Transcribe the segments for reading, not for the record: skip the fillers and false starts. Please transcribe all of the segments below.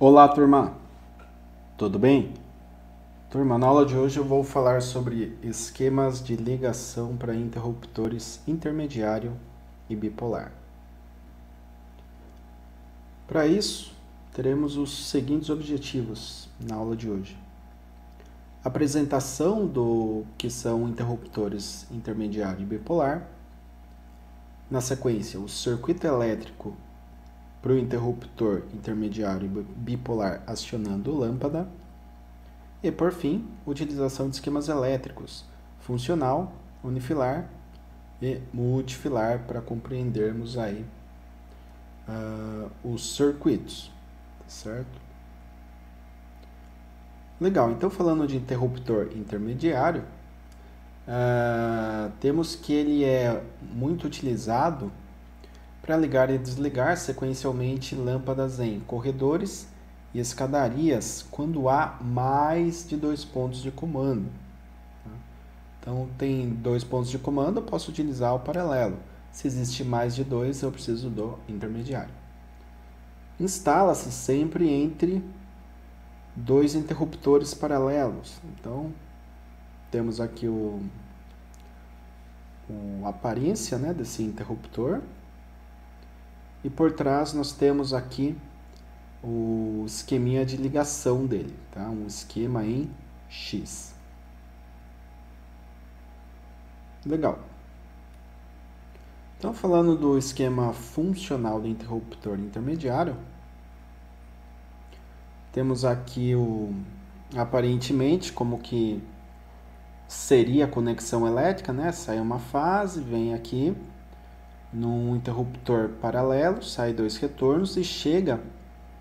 Olá, turma! Tudo bem? Turma, na aula de hoje eu vou falar sobre esquemas de ligação para interruptores intermediário e bipolar. Para isso, teremos os seguintes objetivos na aula de hoje. Apresentação do que são interruptores intermediário e bipolar. Na sequência, o circuito elétrico para o interruptor intermediário e bipolar acionando lâmpada. E, por fim, utilização de esquemas elétricos, funcional, unifilar e multifilar para compreendermos aí os circuitos, certo? Legal, então falando de interruptor intermediário, temos que ele é muito utilizado para ligar e desligar sequencialmente lâmpadas em corredores e escadarias quando há mais de 2 pontos de comando. Então, tem 2 pontos de comando, eu posso utilizar o paralelo. Se existe mais de 2, eu preciso do intermediário. Instala-se sempre entre 2 interruptores paralelos. Então, temos aqui a aparência, né, desse interruptor. E por trás nós temos aqui o esqueminha de ligação dele, tá? Um esquema em X. Legal. Então, falando do esquema funcional do interruptor intermediário, temos aqui aparentemente como que seria a conexão elétrica, né? Sai uma fase, vem aqui num interruptor paralelo, sai 2 retornos e chega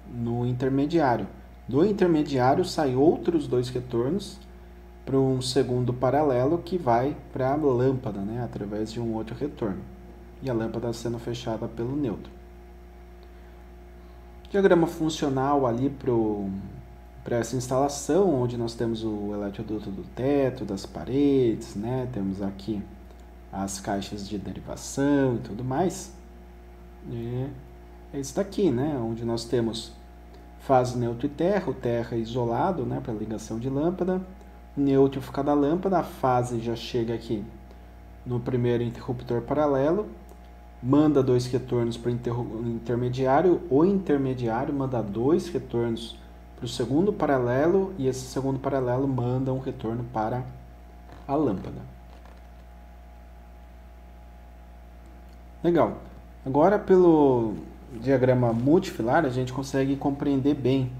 no intermediário. Do intermediário sai outros 2 retornos para um segundo paralelo que vai para a lâmpada, né, através de um outro retorno. E a lâmpada sendo fechada pelo neutro. Diagrama funcional ali para essa instalação, onde nós temos o eletroduto do teto, das paredes, né, temos aqui as caixas de derivação e tudo mais. É esse daqui, né, onde nós temos fase neutro e terra, o terra isolado, né, para ligação de lâmpada, neutro fica da lâmpada, a fase já chega aqui no primeiro interruptor paralelo, manda 2 retornos para o intermediário, o intermediário manda 2 retornos para o segundo paralelo e esse segundo paralelo manda um retorno para a lâmpada. Legal. Agora, pelo diagrama multifilar, a gente consegue compreender bem,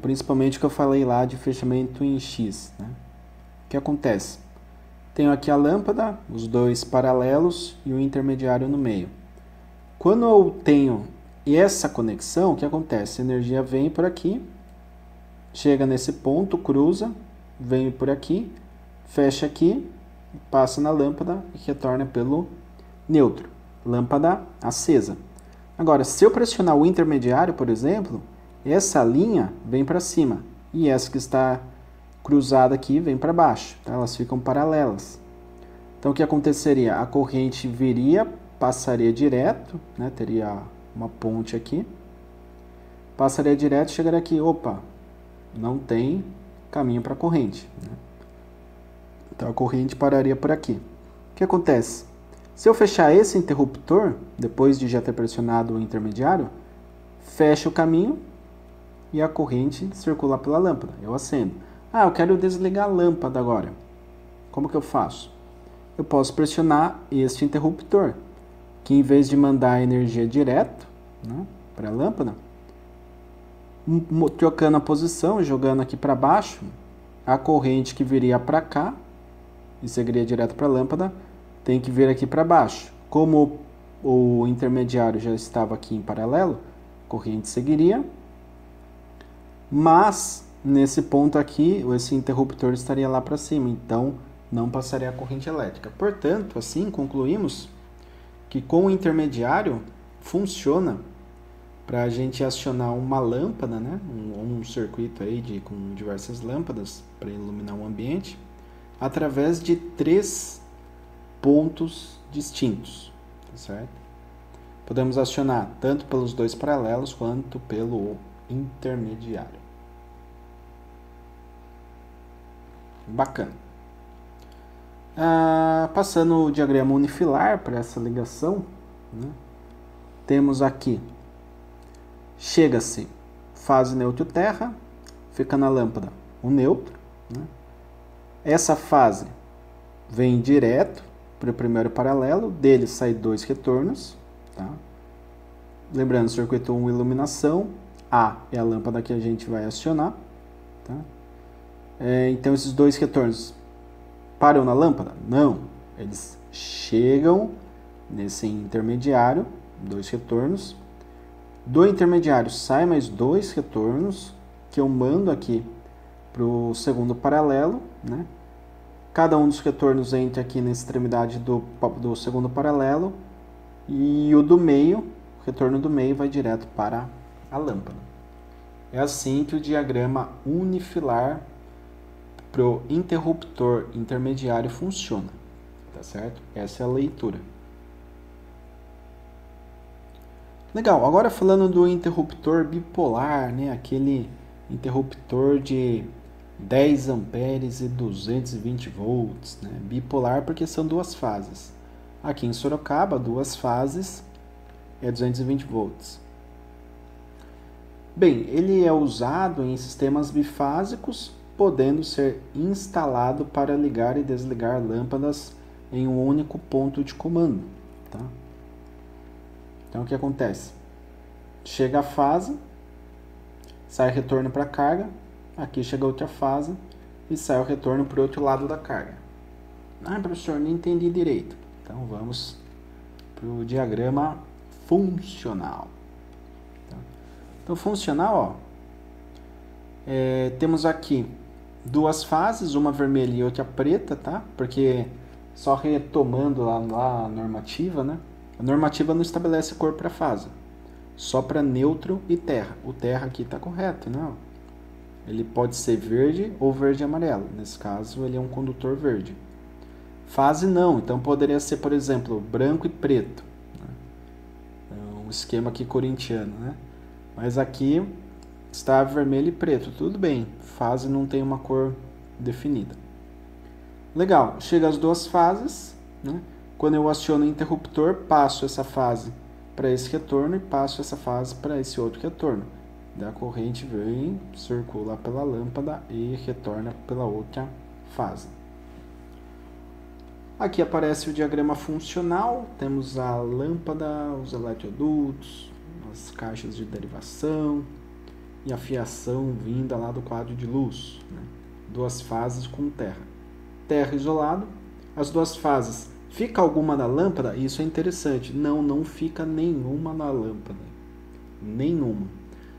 principalmente o que eu falei lá de fechamento em X. Né? O que acontece? Tenho aqui a lâmpada, os 2 paralelos e o intermediário no meio. Quando eu tenho essa conexão, o que acontece? A energia vem por aqui, chega nesse ponto, cruza, vem por aqui, fecha aqui, passa na lâmpada e retorna pelo neutro. Lâmpada acesa. Agora, se eu pressionar o intermediário, por exemplo, essa linha vem para cima e essa que está cruzada aqui vem para baixo. Tá? Elas ficam paralelas. Então, o que aconteceria? A corrente viria, passaria direto, né? Teria uma ponte aqui, passaria direto e chegaria aqui. Opa, não tem caminho para a corrente. Né? Então, a corrente pararia por aqui. O que acontece? Se eu fechar esse interruptor, depois de já ter pressionado o intermediário, fecha o caminho e a corrente circula pela lâmpada. Eu acendo. Ah, eu quero desligar a lâmpada agora. Como que eu faço? Eu posso pressionar este interruptor, que em vez de mandar a energia direto, né, para a lâmpada, trocando a posição, jogando aqui para baixo, a corrente que viria para cá e seguiria direto para a lâmpada, tem que vir aqui para baixo. Como o intermediário já estava aqui em paralelo, a corrente seguiria, mas nesse ponto aqui, esse interruptor estaria lá para cima, então não passaria a corrente elétrica. Portanto, assim concluímos que com o intermediário funciona para a gente acionar uma lâmpada, né? um circuito aí com diversas lâmpadas para iluminar o ambiente, através de 3 pontos distintos, tá certo? Podemos acionar tanto pelos 2 paralelos quanto pelo intermediário. Bacana. Passando o diagrama unifilar para essa ligação, né? Temos aqui, chega-se fase neutro terra, fica na lâmpada o neutro, né? Essa fase vem direto para o primeiro paralelo, dele sai 2 retornos, tá? Lembrando, circuito 1 iluminação, A é a lâmpada que a gente vai acionar, tá? Então esses 2 retornos param na lâmpada? Não, eles chegam nesse intermediário, 2 retornos. Do intermediário sai mais 2 retornos, que eu mando aqui para o segundo paralelo, né? Cada um dos retornos entra aqui na extremidade do segundo paralelo, e o do meio, o retorno do meio vai direto para a lâmpada. É assim que o diagrama unifilar para o interruptor intermediário funciona, tá certo? Essa é a leitura. Legal, agora falando do interruptor bipolar, né? Aquele interruptor de 10 amperes e 220 volts, né? Bipolar porque são 2 fases. Aqui em Sorocaba, 2 fases é 220 volts. Bem, ele é usado em sistemas bifásicos, podendo ser instalado para ligar e desligar lâmpadas em um único ponto de comando, tá? Então, o que acontece? Chega a fase, sai retorno para a carga, aqui chega outra fase e sai o retorno para o outro lado da carga. Professor, não entendi direito. Então, vamos para o diagrama funcional. Então, funcional, temos aqui 2 fases, uma vermelha e outra preta, tá? Porque, só retomando lá a normativa, né? A normativa não estabelece cor para fase, só para neutro e terra. O terra aqui está correto, né? Ele pode ser verde ou verde e amarelo. Nesse caso, ele é um condutor verde. Fase não, então poderia ser, por exemplo, branco e preto, né? É um esquema aqui corintiano, né? Mas aqui está vermelho e preto, tudo bem. Fase não tem uma cor definida. Legal, chega as 2 fases, né? Quando eu aciono o interruptor, passo essa fase para esse retorno e passo essa fase para esse outro retorno. Da corrente vem, circula pela lâmpada e retorna pela outra fase. Aqui aparece o diagrama funcional, temos a lâmpada, os eletrodutos, as caixas de derivação e a fiação vinda lá do quadro de luz, né? 2 fases com terra. Terra isolado, as 2 fases. Fica alguma na lâmpada? Isso é interessante. Não fica nenhuma na lâmpada. Nenhuma.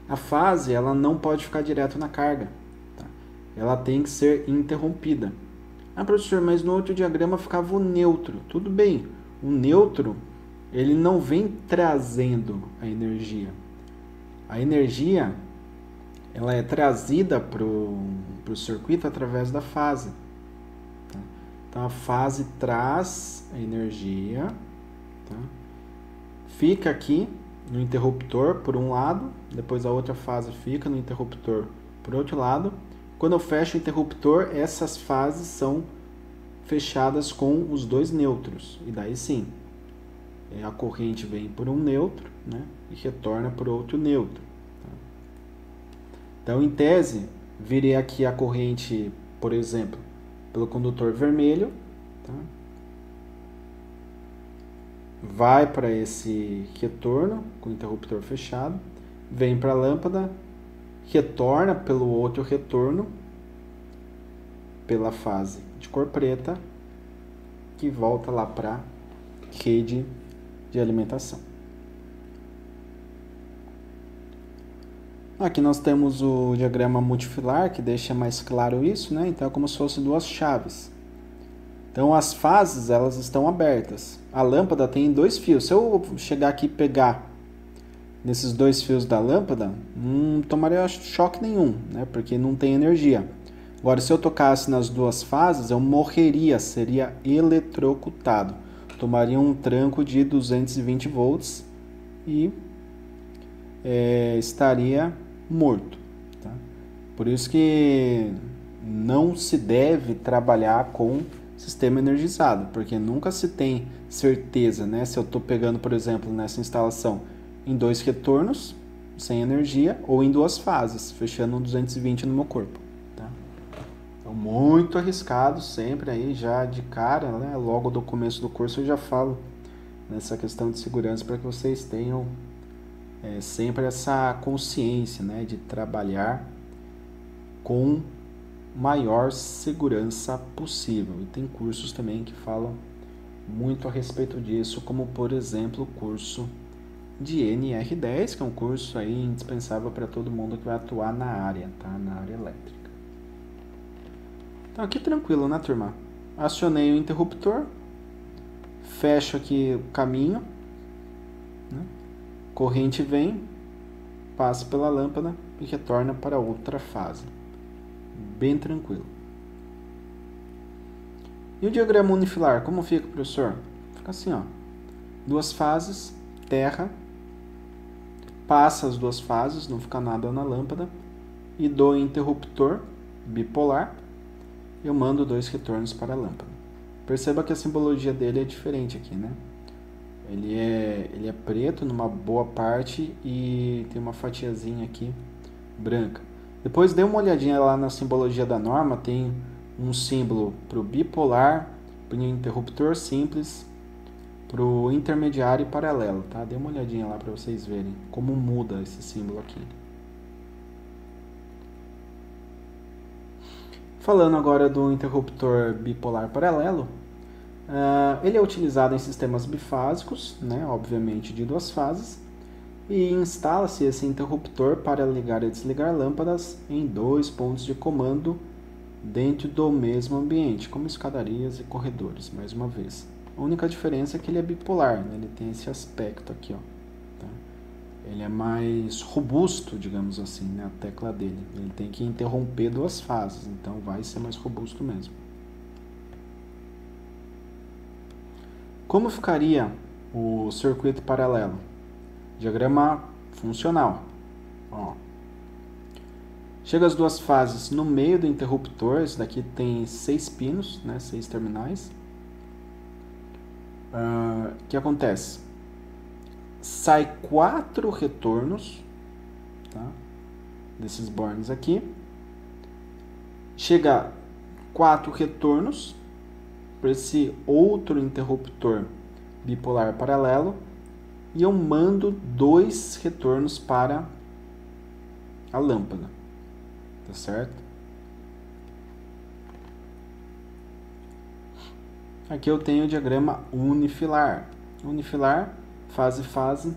A fase, ela não pode ficar direto na carga, tá? Ela tem que ser interrompida. Professor, mas no outro diagrama ficava o neutro. Tudo bem. O neutro, ele não vem trazendo a energia. A energia, ela é trazida para o circuito através da fase. Tá? Então, a fase traz a energia, tá? Fica aqui no interruptor por um lado, depois a outra fase fica no interruptor por outro lado. Quando eu fecho o interruptor, essas fases são fechadas com os 2 nêutrons. E daí sim, a corrente vem por um nêutro, né, e retorna por outro nêutro. Tá? Então, em tese, virei aqui a corrente, por exemplo, pelo condutor vermelho, tá? Vai para esse retorno com o interruptor fechado, vem para a lâmpada, retorna pelo outro retorno, pela fase de cor preta, que volta lá para a rede de alimentação. Aqui nós temos o diagrama multifilar, que deixa mais claro isso, né? Então é como se fossem 2 chaves. Então as fases, elas estão abertas. A lâmpada tem 2 fios. Se eu chegar aqui e pegar nesses 2 fios da lâmpada, não tomaria choque nenhum, né? Porque não tem energia. Agora, se eu tocasse nas 2 fases, eu morreria, seria eletrocutado. Tomaria um tranco de 220 volts e estaria morto. Tá? Por isso que não se deve trabalhar com sistema energizado, porque nunca se tem certeza, né? Se eu estou pegando, por exemplo, nessa instalação em 2 retornos, sem energia, ou em 2 fases, fechando um 220 no meu corpo. Tá? Então, muito arriscado sempre aí, já de cara, né? Logo do começo do curso eu já falo nessa questão de segurança para que vocês tenham sempre essa consciência, né? De trabalhar com maior segurança possível. E tem cursos também que falam muito a respeito disso, como por exemplo o curso de NR10, que é um curso aí indispensável para todo mundo que vai atuar na área, tá? Na área elétrica. Então aqui tranquilo, né, turma? Acionei o interruptor, fecho aqui o caminho, né? Corrente vem, passa pela lâmpada e retorna para outra fase. Bem tranquilo. E o diagrama unifilar, como fica, professor? Fica assim, ó. 2 fases, terra, passa as 2 fases, não fica nada na lâmpada, e do interruptor bipolar, eu mando 2 retornos para a lâmpada. Perceba que a simbologia dele é diferente aqui, né? Ele é preto numa boa parte e tem uma fatiazinha aqui branca. Depois dê uma olhadinha lá na simbologia da norma, tem um símbolo para o bipolar, para o interruptor simples, para o intermediário e paralelo, tá? Dê uma olhadinha lá para vocês verem como muda esse símbolo aqui. Falando agora do interruptor bipolar paralelo, ele é utilizado em sistemas bifásicos, né? Obviamente de 2 fases, e instala-se esse interruptor para ligar e desligar lâmpadas em 2 pontos de comando dentro do mesmo ambiente, como escadarias e corredores, mais uma vez. A única diferença é que ele é bipolar, né? Ele tem esse aspecto aqui, ó, tá? Ele é mais robusto, digamos assim, né? A tecla dele. Ele tem que interromper 2 fases, então vai ser mais robusto mesmo. Como ficaria o circuito paralelo? Diagrama funcional. Ó. Chega as 2 fases no meio do interruptor. Esse daqui tem 6 pinos, né? 6 terminais. O que acontece? Sai 4 retornos, tá? Desses bornes aqui. Chega 4 retornos para esse outro interruptor bipolar paralelo. E eu mando 2 retornos para a lâmpada, tá certo? Aqui eu tenho o diagrama unifilar. Unifilar, fase,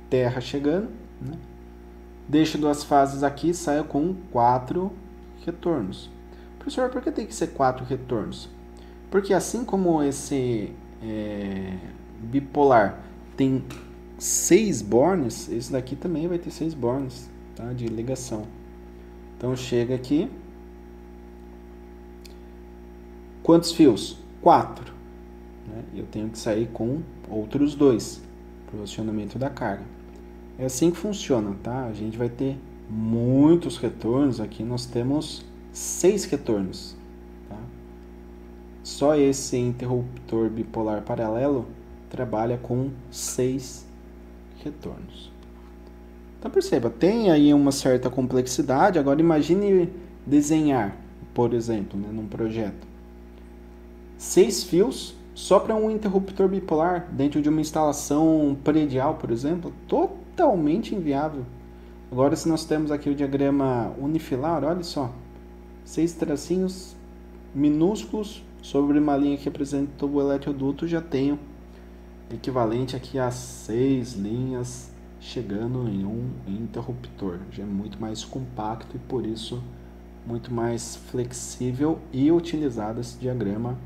terra chegando, né? Deixo 2 fases aqui, saio com 4 retornos. Professor, por que tem que ser 4 retornos? Porque assim como esse bipolar tem 6 bornes, esse daqui também vai ter 6 bornes, tá? De ligação. Então chega aqui. Quantos fios? 4. Né? Eu tenho que sair com outros 2 para o acionamento da carga. É assim que funciona, tá? A gente vai ter muitos retornos. Aqui nós temos 6 retornos. Tá? Só esse interruptor bipolar paralelo trabalha com 6 retornos. Então perceba, tem aí uma certa complexidade. Agora imagine desenhar, por exemplo, né, num projeto, 6 fios só para um interruptor bipolar dentro de uma instalação predial, por exemplo, totalmente inviável. Agora, se nós temos aqui o diagrama unifilar, olha só, 6 tracinhos minúsculos sobre uma linha que representa o eletroduto, já tenho equivalente aqui a 6 linhas chegando em um interruptor. Já é muito mais compacto e por isso muito mais flexível e utilizado esse diagrama.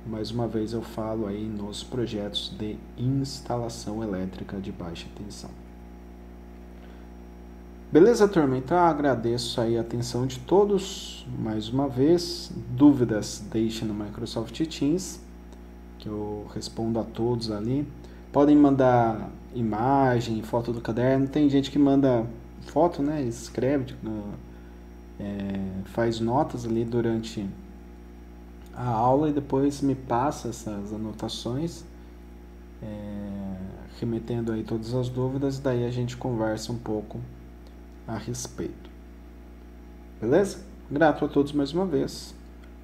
Mais uma vez eu falo aí nos projetos de instalação elétrica de baixa tensão. Beleza, turma? Então eu agradeço aí a atenção de todos mais uma vez. Dúvidas deixem no Microsoft Teams, que eu respondo a todos ali. Podem mandar imagem, foto do caderno. Tem gente que manda foto, né? Escreve, faz notas ali durante a aula e depois me passa essas anotações, remetendo aí todas as dúvidas, daí a gente conversa um pouco a respeito. Beleza? Grato a todos mais uma vez.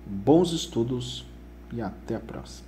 Bons estudos e até a próxima.